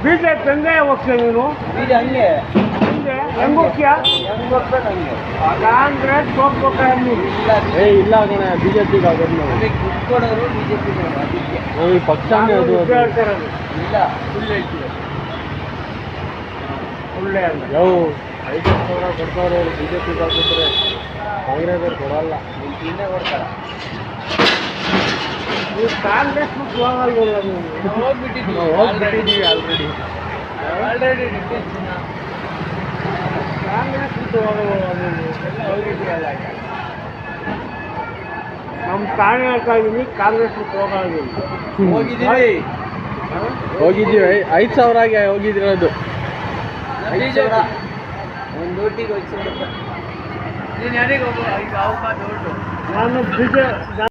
BJP ಹೆಂಗೆ ಹೋಗ್ತೀಯ ನೀನು? ಹಂಗೆ ಹೆಂಗ್ ಹೋಗ್ತೀಯ? ಕಾಂಗ್ರೆಸ್ ಹೋಗ್ಬೇಕು. ಇಲ್ಲ ಕಣ ಬಿಜೆಪಿಗೆ ಆಗೋದು ನಾವು. ದುಡ್ಡು ಕೊಡೋರು ಬಿಜೆಪಿ ಅದಕ್ಕೆ ನಮಗೆ ಪಕ್ಷನೇ ಅದು. ಇಲ್ಲ ಸುಳ್ಳು ಹೇಳ್ತೀವಿ. ಒಳ್ಳೆ ಅಲ್ಲ ಯಾವ 5,000 ಕೊಡ್ತಾವ್ರೆ ಅವರು ಬಿಜೆಪಿಗೆ ಹಾಕಿದ್ರೆ ಕಾಂಗ್ರೆಸ್ ಅವ್ರು ಕೊಡಲ್ಲ. ಇನ್ನೇ ಕೊಡ್ತಾರ. ನೀವು ಕಾಂಗ್ರೆಸ್ ಹೋಗಲ್ವಲ್ಲ ನೀವು? ಹೋಗ್ಬಿಟ್ಟಿದ್ದೀವಿ ಆಲ್ರೆಡಿ. ಕಾಂಗ್ರೆಸ್ ಹೋಗಲ್ವಲ್ಲ ನೀವು? ಹೋಗಿದ್ದೀರಲ್ಲ. ನಮ್ಮ ತಾನೇ ಹೇಳ್ತಾ ಇದ್ದೀನಿ, ಕಾಂಗ್ರೆಸ್ ಹೋಗಿದ್ದೀವಿ. ಹೋಗಿದ್ದೀವಿ 5,000 ಆಗಿ ಹೋಗಿದ್ದಿರೋದು. 5,000 ಒಂದು ಓಟಿಗೆ 5,000 ರೂಪಾಯಿ. ನೀನು ಯಾರಿಗೆ ಹೋಗೋ? ಈಗ ಅವಕಾಶ ಹೊರಟು ನಾನು